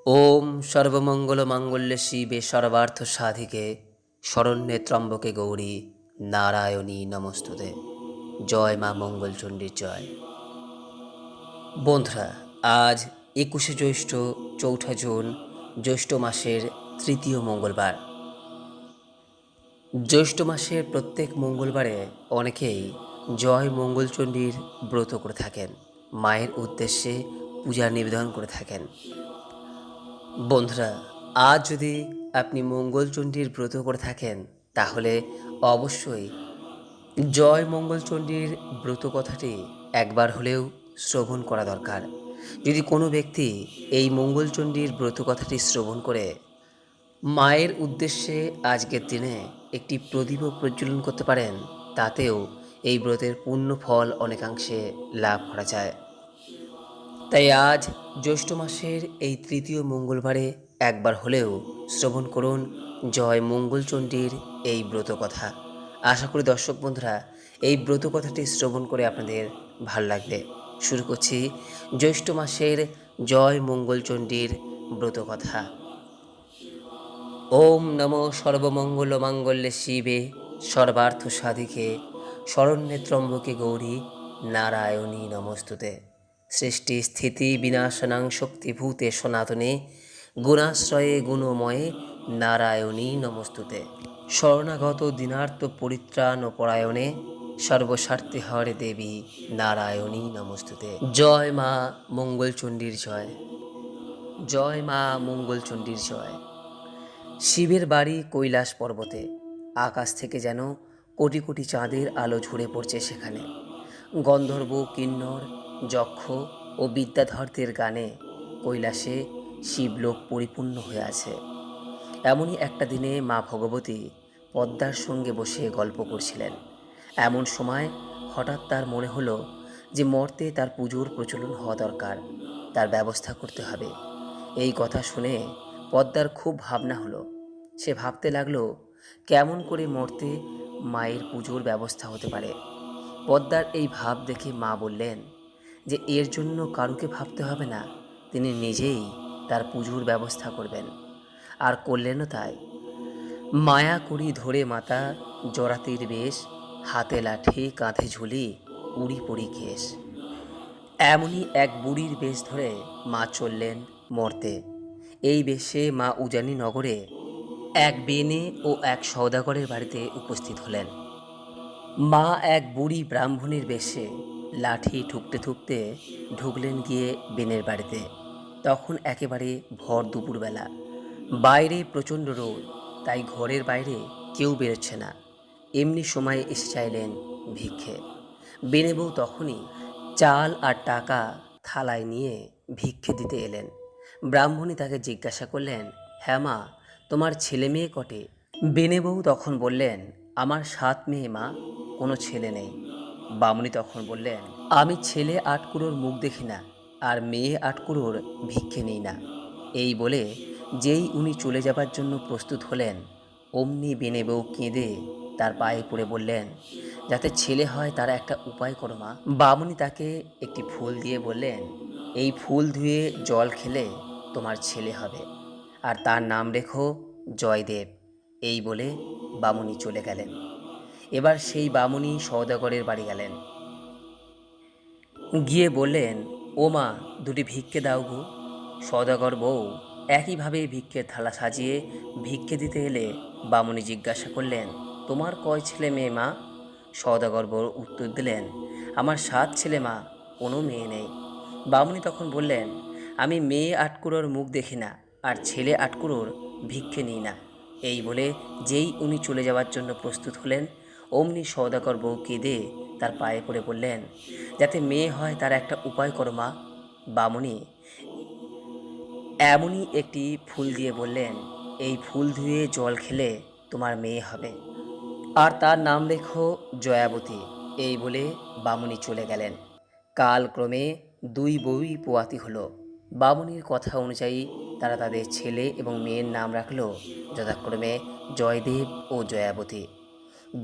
ওম সর্বমঙ্গলমাঙ্গল্যে শিবে সর্বার্থ সাধিকে শরণ্যে ত্র্যম্বকে গৌরী নারায়ণী নমস্তুতে। জয় মা মঙ্গলচণ্ডীর জয়। বন্ধুরা, আজ 21শে জ্যৈষ্ঠ, চৌঠা জুন, জ্যৈষ্ঠ মাসের তৃতীয় মঙ্গলবার। জ্যৈষ্ঠ মাসের প্রত্যেক মঙ্গলবারে অনেকেই জয় মঙ্গলচণ্ডীর ব্রত করে থাকেন, মায়ের উদ্দেশ্যে পূজা নিবেদন করে থাকেন। বন্ধুরা, আজ যদি আপনি মঙ্গলচণ্ডীর ব্রত করে থাকেন তাহলে অবশ্যই জয় মঙ্গলচণ্ডীর ব্রত কথাটি একবার হলেও শ্রবণ করা দরকার। যদি কোনো ব্যক্তি এই মঙ্গলচণ্ডীর ব্রত কথাটি শ্রবণ করে মায়ের উদ্দেশ্যে আজকের দিনে একটি প্রদীপও প্রজ্বলন করতে পারেন, তাতেও এই ব্রতের পূর্ণ ফল অনেকাংশে লাভ করা যায়। তাই আজ জ্যৈষ্ঠ মাসের এই তৃতীয় মঙ্গলবারে একবার হলেও শ্রবণ করুন জয় মঙ্গলচণ্ডীর এই ব্রত কথা। আশা করি দর্শক বন্ধুরা এই ব্রত কথাটি শ্রবণ করে আপনাদের ভালো লাগবে। শুরু করছি জ্যৈষ্ঠ মাসের জয় মঙ্গলচণ্ডীর ব্রত কথা। ওম নমো সর্বমঙ্গল মাঙ্গল্যে শিবে সর্বার্থ সাধিকে শরণ্যে ত্র্যম্বকে গৌরী নারায়ণী নমস্তুতে। সৃষ্টি স্থিতি বিনাশনাং শক্তিভূতে সনাতনে গুণাশ্রয়ে গুণময়ে নারায়ণী নমস্তুতে। শরণাগত দীনার্থ পরিত্রাণ ও পরায়ণে সর্বস্বার্থে হরে দেবী নারায়ণী নমস্তুতে। জয় মা মঙ্গলচণ্ডীর জয়। জয় মা মঙ্গলচণ্ডীর জয়। শিবের বাড়ি কৈলাস পর্বতে। আকাশ থেকে যেন কোটি কোটি চাঁদের আলো ঝরে পড়ছে সেখানে। গন্ধর্ব, কিন্নর, যক্ষ ও বিদ্যাধরদের গানে কৈলাসে শিবলোক পরিপূর্ণ হয়ে আছে। এমনই একটা দিনে মা ভগবতী পদ্মার সঙ্গে বসে গল্প করছিলেন। এমন সময় হঠাৎ তার মনে হলো যে মর্তে তার পুজোর প্রচলন হওয়া দরকার, তার ব্যবস্থা করতে হবে। এই কথা শুনে পদ্মার খুব ভাবনা হলো। সে ভাবতে লাগলো কেমন করে মর্তে মায়ের পুজোর ব্যবস্থা হতে পারে। পদ্মার এই ভাব দেখে মা বললেন যে এর জন্য কারুকে ভাবতে হবে না, তিনি নিজেই তার পুজোর ব্যবস্থা করবেন। আর করলেনও তাই। মায়া করি ধরে মাতা জরাতির বেশ, হাতে লাঠি কাঁধে ঝুলি উড়ি পড়ি কেশ। এমনই এক বুড়ির বেশ ধরে মা চললেন মর্তে। এই বেশে মা উজানি নগরে এক বেনে ও এক সওদাগরের বাড়িতে উপস্থিত হলেন। মা এক বুড়ি ব্রাহ্মণের বেশে লাঠি ঠুকতে ঠুকতে ঢুকলেন গিয়ে বেনের বাড়িতে। তখন একেবারে ভর দুপুরবেলা, বাইরে প্রচণ্ড রোদ, তাই ঘরের বাইরে কেউ বেরোচ্ছে না। এমনি সময় এসে চাইলেন ভিক্ষে। বেনে বউ তখনই চাল আর টাকা থালায় নিয়ে ভিক্ষে দিতে এলেন। ব্রাহ্মণী তাকে জিজ্ঞাসা করলেন, হ্যাঁ মা, তোমার ছেলে মেয়ে কটে? বেনে বউ তখন বললেন, আমার 7 মেয়ে মা, কোনো ছেলে নেই। বামুনি তখন বললেন, আমি ছেলে আটকুড়োর মুখ দেখি না আর মেয়ে আটকুড়োর ভিক্ষে নিই না। এই বলে যেই উনি চলে যাবার জন্য প্রস্তুত হলেন, অমনি বেনে বউ কেঁদে তার পায়ে পড়ে বললেন, যাতে ছেলে হয় তার একটা উপায় করো মা। বামুনি তাকে একটি ফুল দিয়ে বললেন, এই ফুল ধুয়ে জল খেলে তোমার ছেলে হবে, আর তার নাম রেখো জয়দেব। এই বলে বামুনি চলে গেলেন। এবার সেই বামুনি সওদাগরের বাড়ি গেলেন। গিয়ে বললেন, ও মা, দুটি ভিক্ষে দাও গো। সওদাগর বউ একইভাবে ভিক্ষের থালা সাজিয়ে ভিক্ষে দিতে এলে বামুনি জিজ্ঞাসা করলেন, তোমার কয় ছেলে মেয়ে মা? সওদাগর বউ উত্তর দিলেন, আমার 7 ছেলে মা, কোনো মেয়ে নেই। বামুনি তখন বললেন, আমি মেয়ে আটকুড়োর মুখ দেখি না আর ছেলে আটকুড়োর ভিক্ষে নিই না। এই বলে যেই উনি চলে যাওয়ার জন্য প্রস্তুত হলেন, অমনি সওদাগর বউ কেঁদে তার পায়ে পড়ে বললেন, যাতে মেয়ে হয় তার একটা উপায় করো মা। বামুনি এমনই একটি ফুল দিয়ে বললেন, এই ফুল ধুয়ে জল খেলে তোমার মেয়ে হবে, আর তার নাম রেখো জয়াবতী। এই বলে বামুনি চলে গেলেন। কালক্রমে 2 বউই পোয়াতি হলো। বামুনির কথা অনুযায়ী তারা তাদের ছেলে এবং মেয়ের নাম রাখল যথাক্রমে জয়দেব ও জয়াবতী।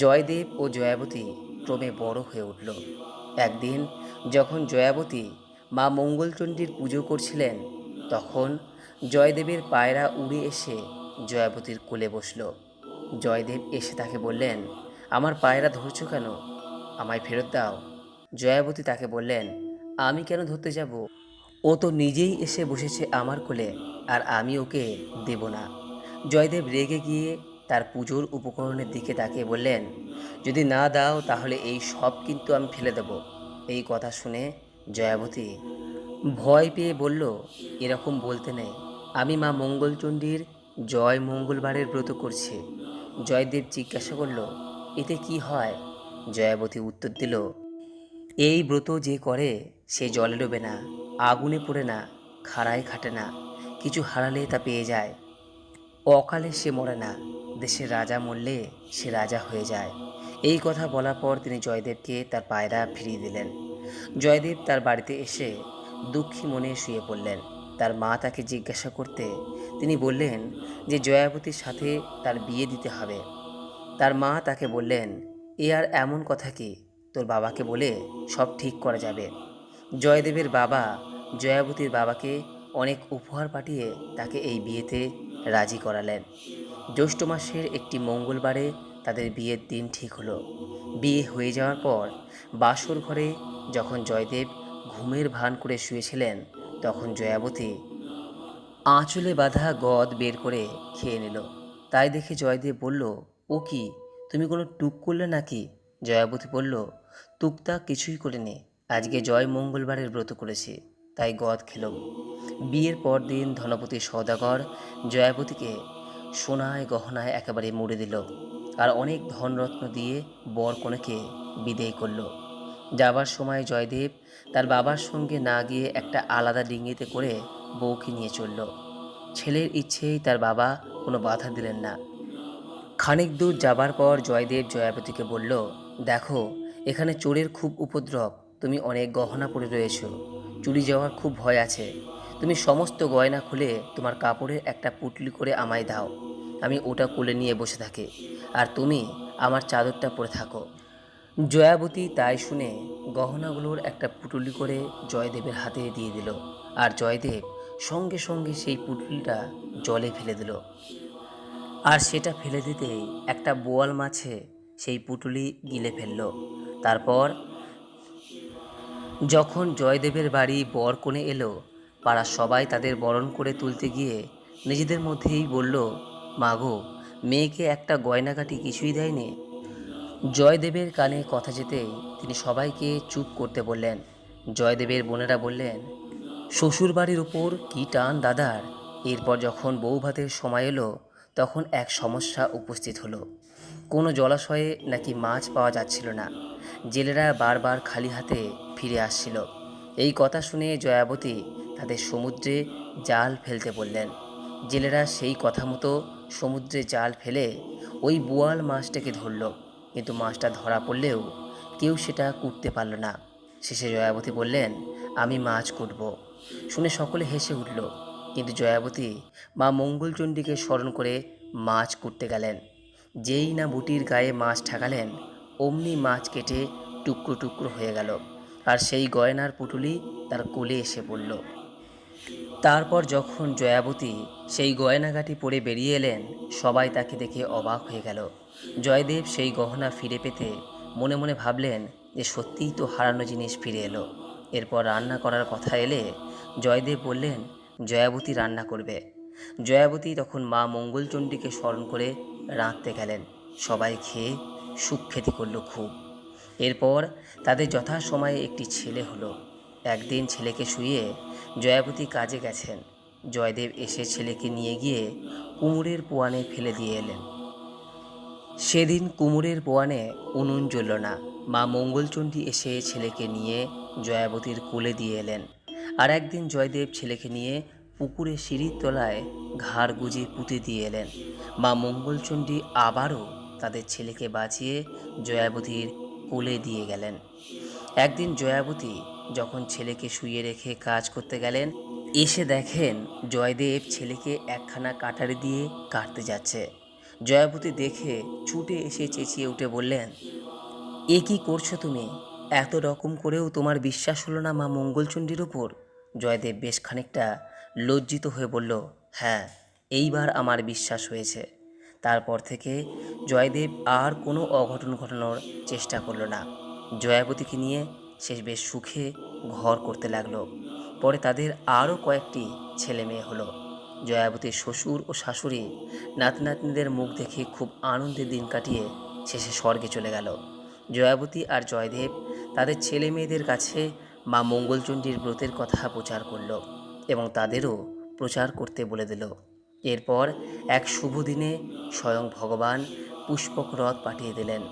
জয়দেব ও জয়াবতী ক্রমে বড় হয়ে উঠল। একদিন যখন জয়াবতী মা মঙ্গলচণ্ডীর পুজো করছিলেন, তখন জয়দেবের পায়রা উড়ে এসে জয়াবতীর কোলে বসল। জয়দেব এসে তাকে বললেন, আমার পায়রা ধরছো কেন? আমায় ফেরত দাও। জয়াবতী তাকে বললেন, আমি কেন ধরতে যাব? ও তো নিজেই এসে বসেছে আমার কোলে, আর আমি ওকে দেব না। জয়দেব রেগে গিয়ে তার পুজোর উপকরণের দিকে তাকিয়ে বললেন, যদি না দাও তাহলে এই সব কিন্তু আমি ফেলে দেব। এই কথা শুনে জয়াবতী ভয় পেয়ে বলল, এরকম বলতে নেই, আমি মা মঙ্গলচণ্ডীর জয় মঙ্গলবারের ব্রত করছি। জয়দেব জিজ্ঞাসা করল, এতে কি হয়? জয়াবতী উত্তর দিল, এই ব্রত যে করে সে জলে ডোবে না, আগুনে পড়ে না, খাড়ায় খাটে না, কিছু হারালে তা পেয়ে যায়। অকালে সে মরে না, দেশের রাজা মরলে সে রাজা হয়ে যায়। এই কথা বলার পর তিনি জয়দেবকে তার পায়রা ফিরিয়ে দিলেন। জয়দেব তার বাড়িতে এসে দুঃখী মনে শুয়ে পড়লেন। তার মা তাকে জিজ্ঞাসা করতে তিনি বললেন যে জয়াবতীর সাথে তার বিয়ে দিতে হবে। তার মা তাকে বললেন, এ আর এমন কথা কি, তোর বাবাকে বলে সব ঠিক করা যাবে। জয়দেবের বাবা জয়াবতীর বাবাকে অনেক উপহার পাঠিয়ে তাকে এই বিয়েতে রাজি করালেন। জ্যৈষ্ঠ মাসের একটি মঙ্গলবারে তাদের বিয়ের দিন ঠিক হলো। বিয়ে হয়ে যাওয়ার পর বাসর ঘরে যখন জয়দেব ঘুমের ভান করে শুয়েছিলেন, তখন জয়াবতী আঁচলে বাঁধা গদ বের করে খেয়ে নিল। তাই দেখে জয়দেব বলল, ও কি, তুমি কোনো টুক করলে নাকি? জয়াবতী বলল, টুকটাক কিছুই করিনি, আজকে জয় মঙ্গলবারের ব্রত করেছি, তাই গদ খেলুম। বিয়ের পর দিন ধনপতি সওদাগর জয়াবতীকে সোনায় গহনায় একেবারে মুড়ে দিল, আর অনেক ধনরত্ন দিয়ে বর কনেকে বিদেয় করল। যাবার সময় জয়দেব তার বাবার সঙ্গে না গিয়ে একটা আলাদা ডিঙিতে করে বউকে নিয়ে চলল। ছেলের ইচ্ছেই তার বাবা কোনো বাধা দিলেন না। খানিক দূর যাবার পর জয়দেব জয়াবতীকে বলল, দেখো, এখানে চোরের খুব উপদ্রব, তুমি অনেক গহনা পরে রয়েছ, চুরি যাওয়ার খুব ভয় আছে। তুমি সমস্ত গয়না খুলে তোমার কাপড়ের একটা পুটলি করে আমায় দাও, আমি ওটা কোলে নিয়ে বসে থাকি, আর তুমি আমার চাদরটা পরে থাকো। জয়াবতী তাই শুনে গহনাগুলোর একটা পুটুলি করে জয়দেবের হাতে দিয়ে দিল, আর জয়দেব সঙ্গে সঙ্গে সেই পুটুলিটা জলে ফেলে দিল। আর সেটা ফেলে দিতেই একটা বোয়াল মাছে সেই পুটুলি গিলে ফেলল। তারপর যখন জয়দেবের বাড়ি বর কনে এলো, পাড়ার সবাই তাদের বরণ করে তুলতে গিয়ে নিজেদের মধ্যেই বলল, মাগো, মেয়েকে একটা গয়নাগাটি কিছুই দেয়নি। জয়দেবের কানে কথা যেতেই তিনি সবাইকে চুপ করতে বললেন। জয়দেবের বোনেরা বললেন, শ্বশুরবাড়ির উপর কি টান দাদার। এরপর যখন বউ ভাতের সময় এলো, তখন এক সমস্যা উপস্থিত হলো। কোনো জলাশয়ে নাকি মাছ পাওয়া যাচ্ছিল না। জেলেরা বারবার খালি হাতে ফিরে আসছিল। এই কথা শুনে জয়াবতী তাদের সমুদ্রে জাল ফেলতে বললেন। জেলেরা সেই কথা মতো সমুদ্রে জাল ফেলে ওই বোয়াল মাছটাকে ধরল, কিন্তু মাছটা ধরা পড়লেও কেউ সেটা কুটতে পারল না। শেষে জয়াবতী বললেন, আমি মাছ কুটব। শুনে সকলে হেসে উঠল, কিন্তু জয়াবতী মা মঙ্গলচণ্ডীকে স্মরণ করে মাছ কুটতে গেলেন। যেই না বুটির গায়ে মাছ ঠেকালেন, অমনি মাছ কেটে টুকরো টুকরো হয়ে গেল, আর সেই গয়নার পুটুলি তার কোলে এসে পড়ল। তারপর যখন জয়াবতী সেই গয়নাগাটি পরে বেরিয়ে এলেন, সবাই তাকে দেখে অবাক হয়ে গেল। জয়দেব সেই গহনা ফিরে পেতে মনে মনে ভাবলেন যে সত্যিই তো হারানো জিনিস ফিরে এলো। এরপর রান্না করার কথা এলে জয়দেব বললেন, জয়াবতী রান্না করবে। জয়াবতী তখন মা মঙ্গলচণ্ডীকে স্মরণ করে রাঁধতে গেলেন। সবাই খেয়ে সুখ্যাতি করল খুব। এরপর তাদের যথাসময়ে একটি ছেলে হলো। একদিন ছেলেকে শুইয়ে জয়াবতী কাজে গেছেন। জয়দেব এসে ছেলেকে নিয়ে গিয়ে কুমোরের পোয়ানে ফেলে দিয়ে এলেন। সেদিন কুমোরের পোয়ানে উনুন জ্বলল না। মা মঙ্গলচণ্ডী এসে ছেলেকে নিয়ে জয়াবতীর কোলে দিয়ে এলেন। আর একদিন জয়দেব ছেলেকে নিয়ে পুকুরে সিঁড়ির তলায় ঘাড় গুজে পুঁতে দিয়ে এলেন। মা মঙ্গলচণ্ডী আবারও তাদের ছেলেকে বাঁচিয়ে জয়াবতীর কোলে দিয়ে গেলেন। একদিন জয়াবতী যখন ছেলেকে শুইয়ে রেখে কাজ করতে গেলেন, এসে দেখেন জয়দেব ছেলেকে একখানা কাটারি দিয়ে কাটতে যাচ্ছে। জয়াবতী দেখে ছুটে এসে চেঁচিয়ে উঠে বললেন, এ কি করছো তুমি? এত রকম করেও তোমার বিশ্বাস হলো না মা মঙ্গলচণ্ডীর ওপর? জয়দেব বেশ খানিকটা লজ্জিত হয়ে বলল, হ্যাঁ, এইবার আমার বিশ্বাস হয়েছে। তারপর থেকে জয়দেব আর কোনো অঘটন ঘটানোর চেষ্টা করল না। জয়াবতীকে নিয়ে সে বেশ সুখে ঘর করতে লাগলো। পরে তাদের আরও কয়েকটি ছেলে মেয়ে হলো। জয়াবতীর শ্বশুর ও শাশুড়ি নাতি নাতনিদের মুখ দেখে খুব আনন্দের দিন কাটিয়ে শেষে স্বর্গে চলে গেল। জয়াবতী আর জয়দেব তাদের ছেলে মেয়েদের কাছে মা মঙ্গলচণ্ডীর ব্রতের কথা প্রচার করল এবং তাদেরও প্রচার করতে বলে দিল। এরপর এক শুভ দিনে স্বয়ং ভগবান পুষ্পক রথ পাঠিয়ে দিলেন।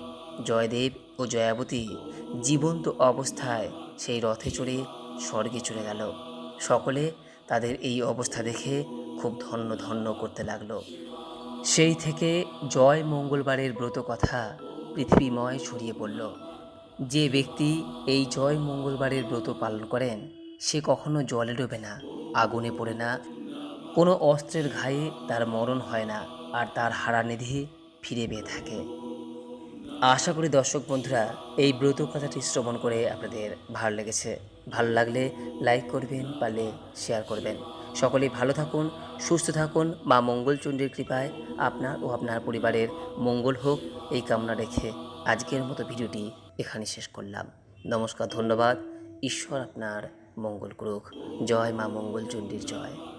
জয়দেব ও জয়াবতী জীবন্ত অবস্থায় সেই রথে চড়ে স্বর্গে চলে গেল। সকলে তাদের এই অবস্থা দেখে খুব ধন্য ধন্য করতে লাগলো। সেই থেকে জয় মঙ্গলবারের ব্রত কথা পৃথিবীময় ছড়িয়ে পড়ল। যে ব্যক্তি এই জয় মঙ্গলবারের ব্রত পালন করেন সে কখনো জলে ডোবে না, আগুনে পড়ে না, কোনো অস্ত্রের ঘায়ে তার মরণ হয় না, আর তার হারানিধি ফিরে পেয়ে থাকে। আশা করি দর্শক বন্ধুরা এই ব্রত কথাটি শ্রবণ করে আপনাদের ভালো লেগেছে। ভালো লাগলে লাইক করবেন, পারলে শেয়ার করবেন। সকলেই ভালো থাকুন, সুস্থ থাকুন। মা মঙ্গলচণ্ডীর কৃপায় আপনার ও আপনার পরিবারের মঙ্গল হোক এই কামনা রেখে আজকের মতো ভিডিওটি এখানে শেষ করলাম। নমস্কার, ধন্যবাদ। ঈশ্বর আপনার মঙ্গল করুক। জয় মা মঙ্গলচণ্ডীর জয়।